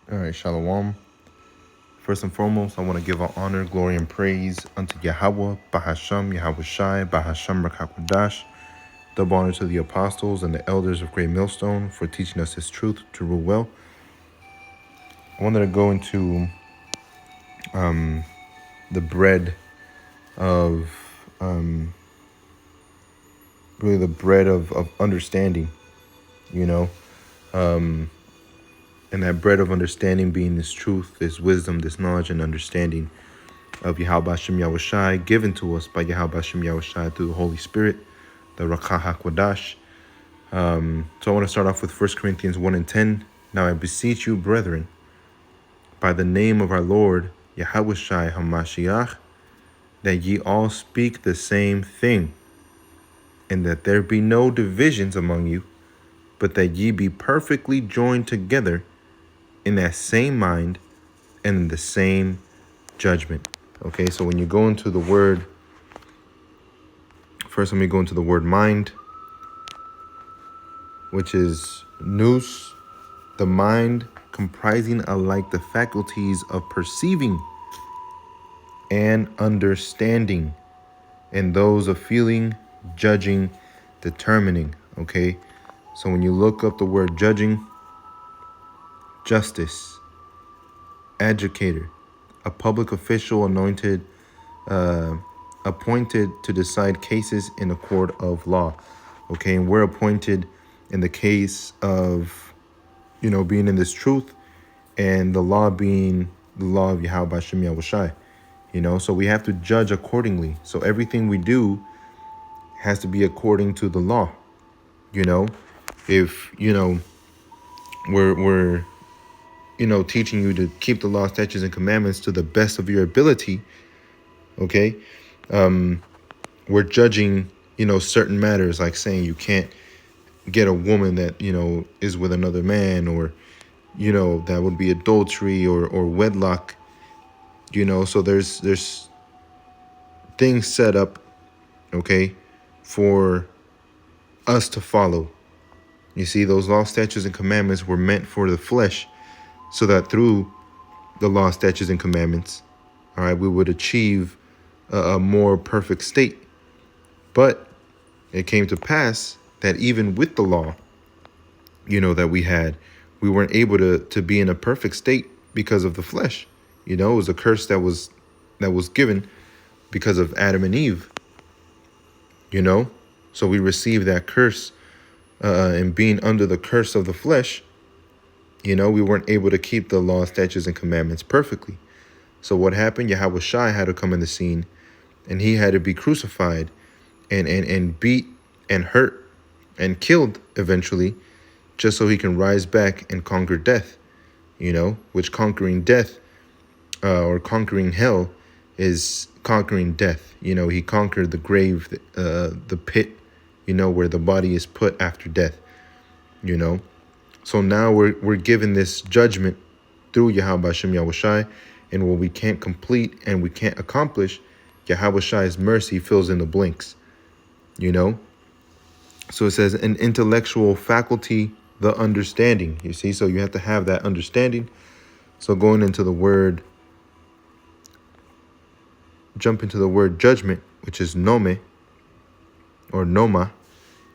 All right, Shalom. First and foremost, I want to give all honor, glory, and praise unto Yahweh, Bahasham, Yahweh Shai, Bahasham Rakakwadash. Double honor to the apostles and the elders of Great Millstone for teaching us His truth to rule well. I wanted to go into the bread of, really the bread of understanding, you know, and that bread of understanding being this truth, this wisdom, this knowledge and understanding of Yahweh Hashem Yahweh Shai, given to us by Yahweh Hashem Yahweh Shai through the Holy Spirit, the Rakah HaKodash. So I want to start off with 1 Corinthians 1 and 10. Now I beseech you, brethren, by the name of our Lord, Yahweh Shai HaMashiach, that ye all speak the same thing, and that there be no divisions among you, but that ye be perfectly joined together in that same mind and in the same judgment. Okay, so when you go into the word, first let me go into the word mind, which is nous, the mind comprising alike the faculties of perceiving and understanding, and those of feeling, judging, determining. Okay, so when you look up the word judging, justice, adjudicator, a public official appointed to decide cases in a court of law. Okay, and we're appointed in the case of, being in this truth, and the law being the law of Yahweh Hashem Yahweh Shai. So we have to judge accordingly. So everything we do has to be according to the law. If we're teaching you to keep the law, statutes, and commandments to the best of your ability, okay, we're judging certain matters, like saying you can't get a woman that is with another man, or that would be adultery or wedlock. So there's things set up, okay, for us to follow. You see, those law, statutes, and commandments were meant for the flesh, so that through the law, statutes, and commandments, all right, we would achieve a more perfect state. But it came to pass that even with the law, that we weren't able to be in a perfect state because of the flesh. It was a curse that was given because of Adam and Eve. So we received that curse, and being under the curse of the flesh, we weren't able to keep the law, statutes, and commandments perfectly. So what happened? Yahweh Shai had to come in the scene, and he had to be crucified and beat and hurt and killed eventually, just so he can rise back and conquer death, which conquering death, or conquering hell, is conquering death. He conquered the grave, the pit, where the body is put after death, So now we're given this judgment through Yahweh Hashem Yahweh Shai, and what we can't complete and we can't accomplish, Yahweh Shai's mercy fills in the blanks, So it says an intellectual faculty, the understanding, you see, so you have to have that understanding. So going into the word, jump into the word judgment, which is nome or noma.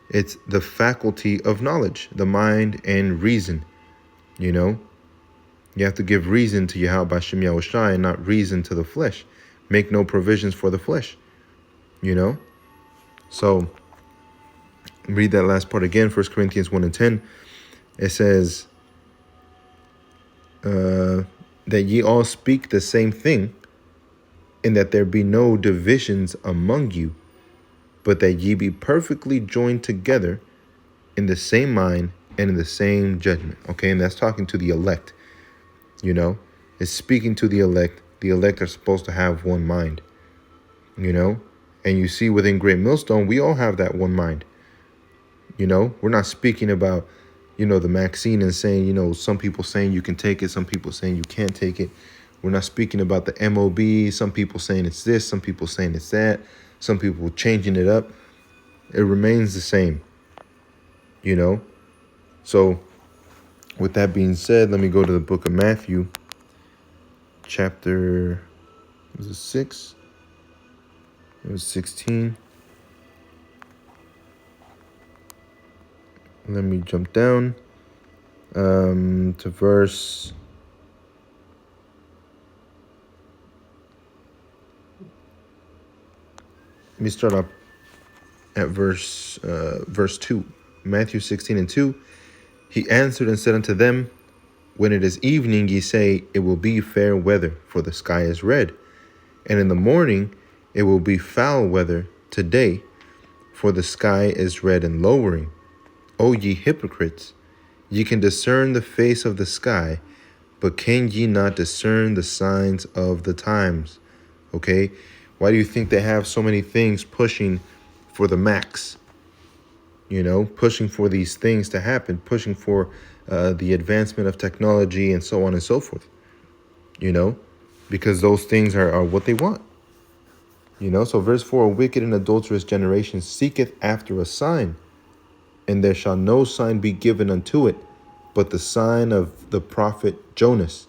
It's the faculty of knowledge, the mind and reason. You have to give reason to Yahweh Hashem Yahweh Shai and not reason to the flesh. Make no provisions for the flesh. So read that last part again, 1 Corinthians 1 and 10. It says that ye all speak the same thing, and that there be no divisions among you, but that ye be perfectly joined together in the same mind and in the same judgment. Okay, and that's talking to the elect. It's speaking to the elect. The elect are supposed to have one mind, and you see within Great Millstone, we all have that one mind. We're not speaking about, the Maxine and saying, some people saying you can take it, some people saying you can't take it. We're not speaking about the MOB, some people saying it's this, some people saying it's that, some people changing it up. It remains the same, So With that being said, let me go to the book of Matthew, chapter, was it 6? It was 16. Let me jump down to verse. Let me start up at verse 2. Matthew 16 and 2. He answered and said unto them, when it is evening, ye say, it will be fair weather, for the sky is red. And in the morning, it will be foul weather today, for the sky is red and lowering. O ye hypocrites, ye can discern the face of the sky, but can ye not discern the signs of the times? Okay? Why do you think they have so many things pushing for the max? Pushing for these things to happen, pushing for the advancement of technology and so on and so forth, because those things are what they want. So verse 4, a wicked and adulterous generation seeketh after a sign, and there shall no sign be given unto it, but the sign of the prophet Jonas.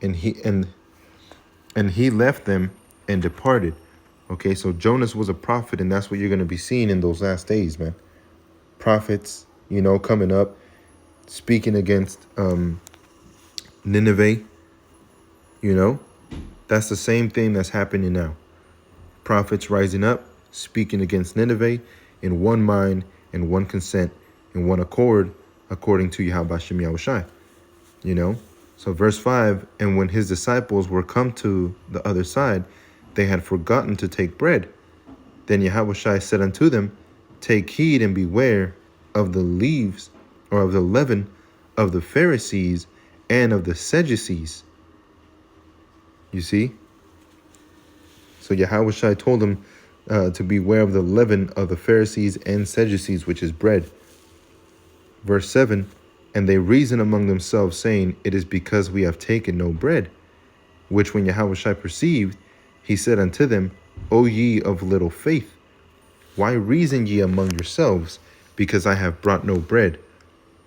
And he left them and departed. Okay, so Jonas was a prophet, and that's what you're going to be seeing in those last days, man. Prophets, coming up, speaking against Nineveh. That's the same thing that's happening now. Prophets rising up, speaking against Nineveh in one mind and one consent, in one accord, according to Yahweh Shem Yahushai. So verse 5, and when his disciples were come to the other side, they had forgotten to take bread. Then Yahushai said unto them, take heed and beware of the leaves, or of the leaven of the Pharisees and of the Sadducees. You see? So Yahushai told them to beware of the leaven of the Pharisees and Sadducees, which is bread. Verse 7, and they reason among themselves, saying, it is because we have taken no bread. Which when Yahushai perceived, he said unto them, O ye of little faith, why reason ye among yourselves, because I have brought no bread?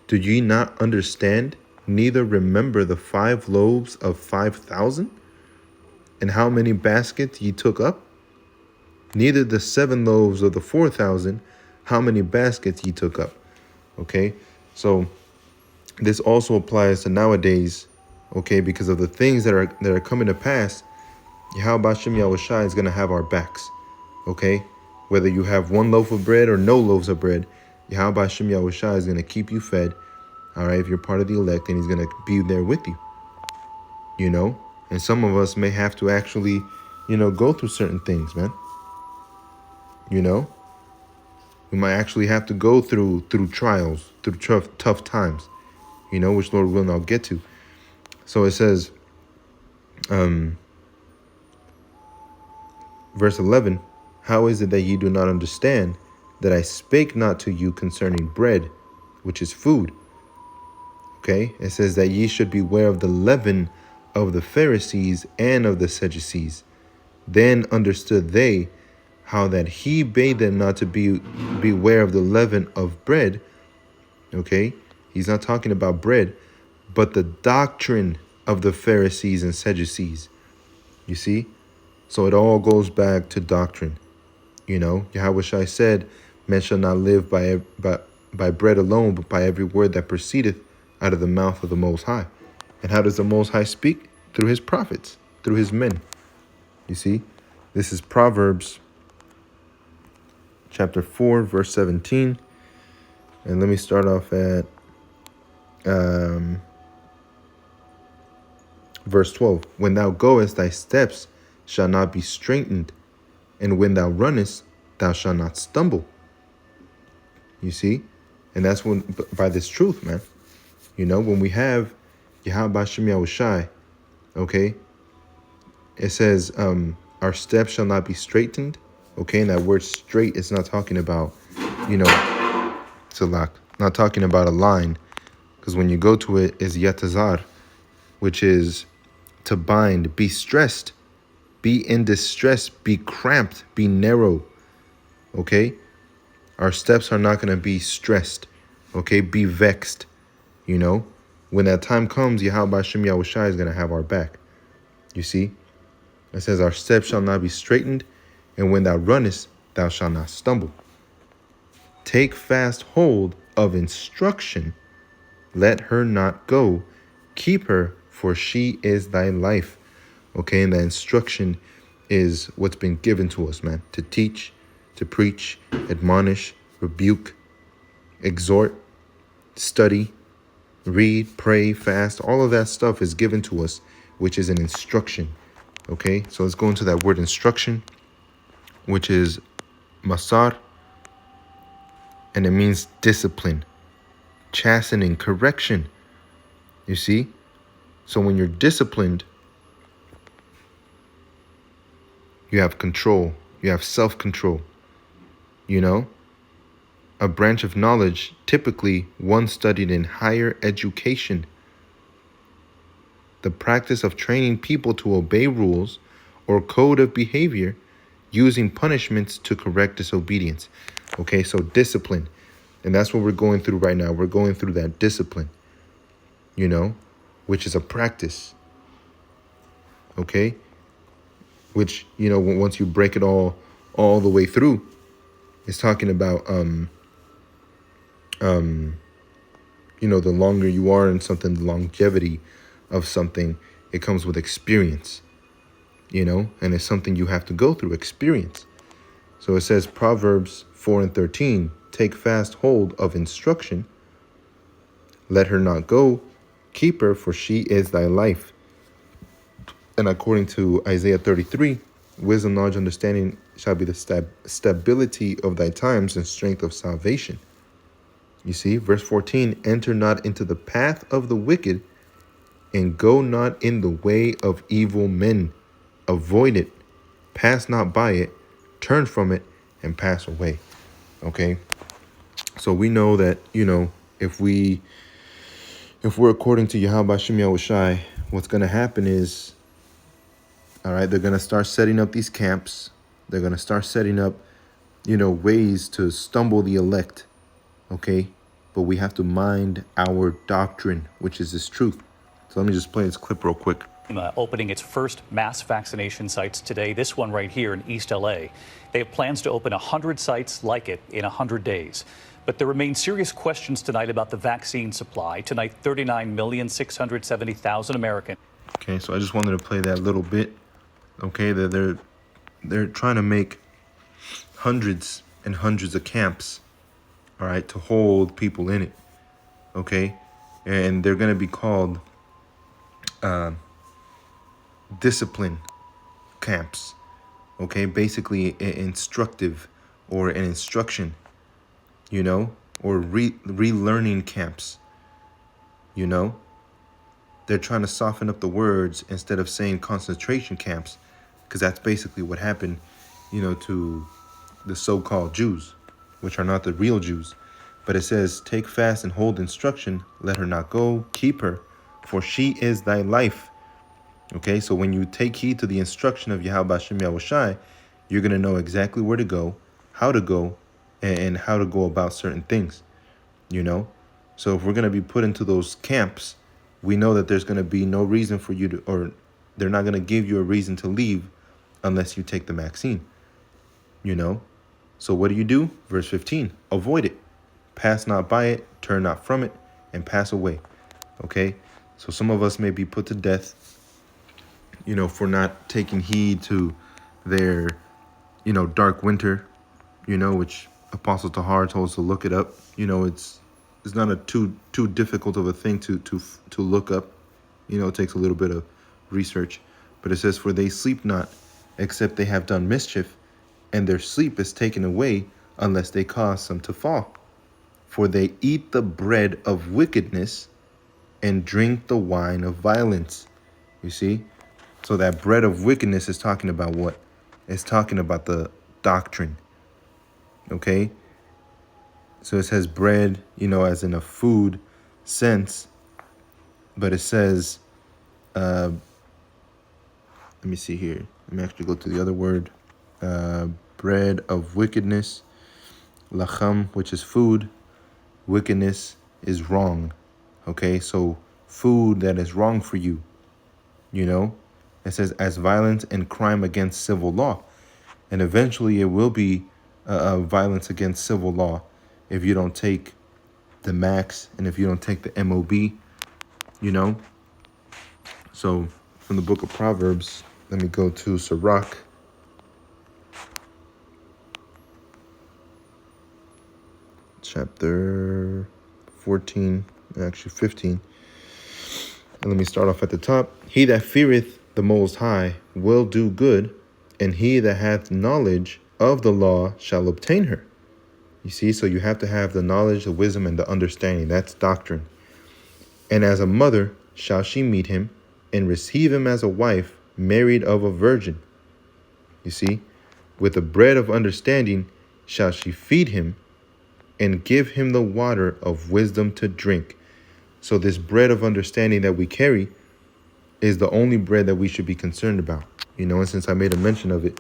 Do ye not understand, neither remember the 5 loaves of 5,000? And how many baskets ye took up? Neither the 7 loaves of the 4,000, how many baskets ye took up? Okay, so this also applies to nowadays, okay, because of the things that are coming to pass. Yahweh Shem Yahushai is going to have our backs, okay? Whether you have 1 loaf of bread or no loaves of bread, Yahweh Shem Yahushai is going to keep you fed, all right, if you're part of the elect, and he's going to be there with you, And some of us may have to actually, go through certain things, man. We might actually have to go through trials, through tough times, which Lord willing I'll get to. So it says, verse 11, how is it that ye do not understand that I spake not to you concerning bread, which is food? Okay, it says that ye should beware of the leaven of the Pharisees and of the Sadducees. Then understood they how that he bade them not to beware of the leaven of bread. Okay, he's not talking about bread, but the doctrine of the Pharisees and Sadducees. You see? So it all goes back to doctrine. Yahushua said, men shall not live by bread alone, but by every word that proceedeth out of the mouth of the Most High. And how does the Most High speak? Through his prophets, through his men. You see? This is Proverbs chapter 4, verse 17. And let me start off at verse 12. When thou goest, thy steps shall not be straitened, and when thou runnest, thou shalt not stumble. You see? And that's by this truth, man. When we have Yahweh Shem Yahushai, okay, it says, our steps shall not be straitened. Okay, and that word straight is not talking about, Salak, not talking about a line, because when you go to it, is yatazar, which is to bind, be stressed, be in distress, be cramped, be narrow. Okay, our steps are not going to be stressed. Okay, be vexed. When that time comes, Yahweh Shem Yahushai is going to have our back. You see? It says, our steps shall not be straightened, and when thou runnest, thou shalt not stumble. Take fast hold of instruction. Let her not go. Keep her, for she is thy life. Okay, and that instruction is what's been given to us, man. To teach, to preach, admonish, rebuke, exhort, study, read, pray, fast. All of that stuff is given to us, which is an instruction. Okay, so let's go into that word instruction, which is masar, and it means discipline, chastening, correction. You see? So when you're disciplined, you have control, you have self-control, you know? A branch of knowledge, typically one studied in higher education. The practice of training people to obey rules or code of behavior using punishments to correct disobedience. Okay, so discipline. And that's what we're going through right now. We're going through that discipline, you know, which is a practice. Okay? Which, you know, once you break it all the way through, it's talking about you know, the longer you are in something, the longevity of something, it comes with experience, you know, and it's something you have to go through, experience. So it says Proverbs 4:13, take fast hold of instruction, let her not go, keep her, for she is thy life. And according to Isaiah 33, wisdom, knowledge, understanding shall be the stability of thy times and strength of salvation. You see, verse 14, enter not into the path of the wicked and go not in the way of evil men. Avoid it, pass not by it, turn from it, and pass away. Okay? So we know that, you know, if we're according to Yahweh Shem Yahushai, what's going to happen is, all right, they're going to start setting up these camps. They're going to start setting up, you know, ways to stumble the elect. Okay? But we have to mind our doctrine, which is this truth. So let me just play this clip real quick. Opening its first mass vaccination sites today, this one right here in East LA. They have plans to open 100 sites like it in 100 days. But there remain serious questions tonight about the vaccine supply. Tonight, 39,670,000 Americans. Okay, so I just wanted to play that little bit. Okay, they're trying to make hundreds and hundreds of camps, all right, to hold people in it. Okay, and they're going to be called discipline camps. Okay, basically instructive or an instruction, you know, or relearning camps, you know. They're trying to soften up the words instead of saying concentration camps, because that's basically what happened, you know, to the so-called Jews, which are not the real Jews. But it says, take fast and hold instruction, let her not go, keep her, for she is thy life. Okay, so when you take heed to the instruction of Yahweh Shem Yahushai, you're going to know exactly where to go, and how to go about certain things, you know. So if we're going to be put into those camps, we know that there's going to be no reason for you to, or they're not going to give you a reason to leave unless you take the vaccine, you know. So what do? Verse 15, avoid it, pass not by it, turn not from it, and pass away. Okay, so some of us may be put to death, you know, for not taking heed to their, you know, dark winter, you know, which Apostle Tahar told us to look it up. You know, it's not a too difficult of a thing to look up. You know, it takes a little bit of research. But it says, for they sleep not, except they have done mischief, and their sleep is taken away unless they cause some to fall. For they eat the bread of wickedness and drink the wine of violence. You see? So that bread of wickedness is talking about what? It's talking about the doctrine. Okay? So it says bread, you know, as in a food sense. But it says, let me see here. Let me actually go to the other word. Bread of wickedness. Lacham, which is food. Wickedness is wrong. Okay? So food that is wrong for you. You know, it says as violence and crime against civil law. And eventually it will be violence against civil law if you don't take the max and if you don't take the MOB, you know. So from the book of Proverbs, let me go to Sirach. Chapter 14, actually 15. And let me start off at the top. He that feareth the Most High will do good, and he that hath knowledge of the law shall obtain her. You see, so you have to have the knowledge, the wisdom, and the understanding. That's doctrine. And as a mother shall she meet him, and receive him as a wife married of a virgin. You see, with the bread of understanding shall she feed him, and give him the water of wisdom to drink. So this bread of understanding that we carry is the only bread that we should be concerned about. You know, and since I made a mention of it,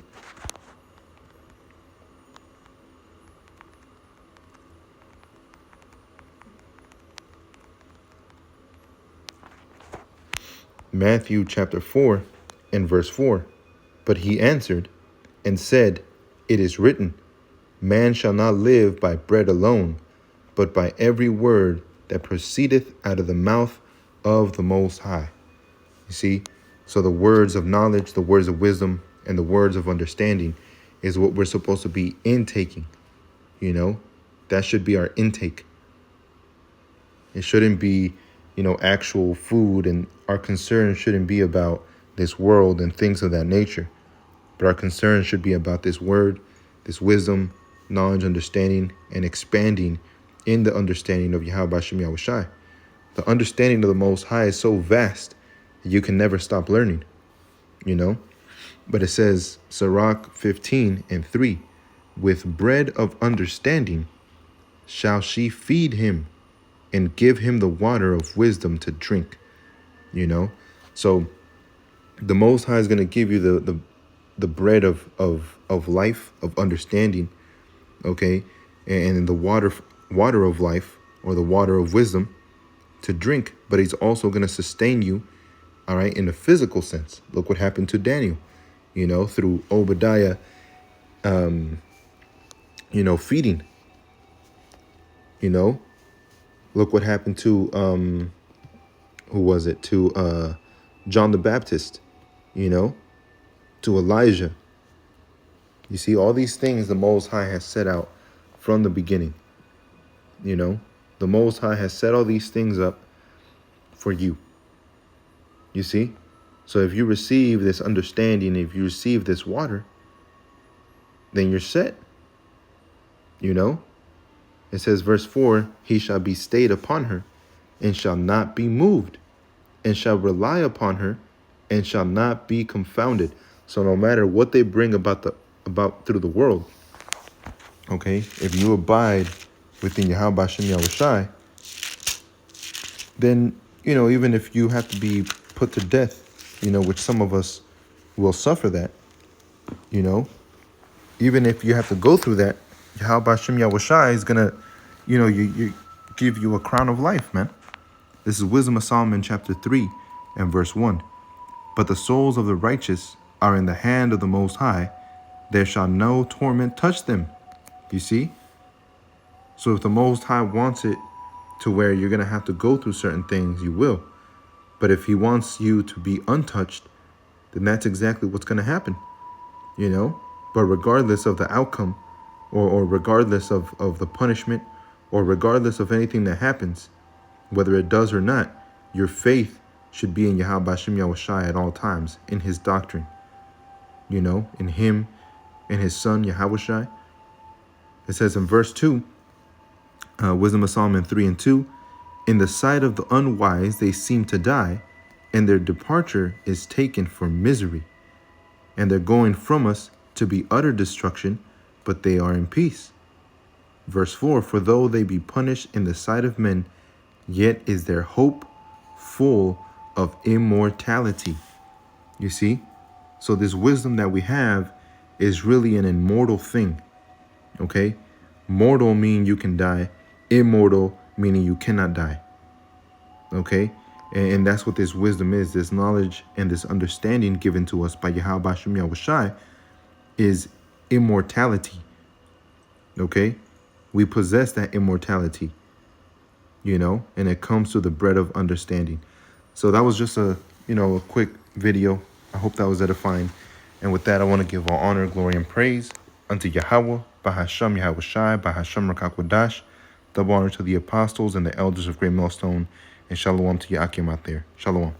Matthew chapter 4 and verse 4. But he answered and said, it is written, man shall not live by bread alone, but by every word that proceedeth out of the mouth of the Most High. You see, so the words of knowledge, the words of wisdom, and the words of understanding is what we're supposed to be intaking. You know, that should be our intake. It shouldn't be, you know, actual food, and our concern shouldn't be about this world and things of that nature. But our concern should be about this word, this wisdom, knowledge, understanding, and expanding in the understanding of Yahweh Shem Yahushai. The understanding of the Most High is so vast, you can never stop learning, you know. But it says, Sirach 15 and 3, with bread of understanding shall she feed him, and give him the water of wisdom to drink, you know. So the Most High is going to give you the bread of life, of understanding, okay, and the water of life, or the water of wisdom to drink. But he's also going to sustain you, all right, in a physical sense. Look what happened to Daniel, you know, through Obadiah, you know, feeding, you know. Look what happened to, who was it? To John the Baptist, you know, to Elijah. You see, all these things the Most High has set out from the beginning. You know, the Most High has set all these things up for you. You see? So if you receive this understanding, if you receive this water, then you're set. You know? It says, verse 4, he shall be stayed upon her, and shall not be moved, and shall rely upon her, and shall not be confounded. So no matter what they bring about through the world, okay, if you abide within Yahweh Shem Yahushai, then, you know, even if you have to be put to death, you know, which some of us will suffer that, you know, even if you have to go through that, Yahweh Shem Yahushai is going to, you know, you give you a crown of life, man. This is Wisdom of Solomon chapter 3 and verse 1. But the souls of the righteous are in the hand of the Most High. There shall no torment touch them. You see? So if the Most High wants it to where you're going to have to go through certain things, you will. But if he wants you to be untouched, then that's exactly what's going to happen, you know? But regardless of the outcome, or regardless of the punishment, or regardless of anything that happens, whether it does or not, your faith should be in Yahweh Shem Yahushai at all times, in his doctrine, you know, in him, in his son, Yahushai. It says in verse 2, Wisdom of Solomon 3 and 2, in the sight of the unwise they seem to die, and their departure is taken for misery, and their going from us to be utter destruction, but they are in peace. Verse 4, for though they be punished in the sight of men, yet is their hope full of immortality. You see? So this wisdom that we have is really an immortal thing. Okay? Mortal meaning you can die. Immortal meaning you cannot die. Okay? And that's what this wisdom is. This knowledge and this understanding given to us by Yahweh Hashem Yahushai is immortality. Okay? We possess that immortality, and it comes through the bread of understanding. So that was just a quick video. I hope that was edifying. And with that, I want to give all honor, glory, and praise unto Yahweh, Bahasham Yahushai, Bahasham Rakakwadash. Double honor to the apostles and the elders of Great Millstone, and shalom to Yakim out there. Shalom.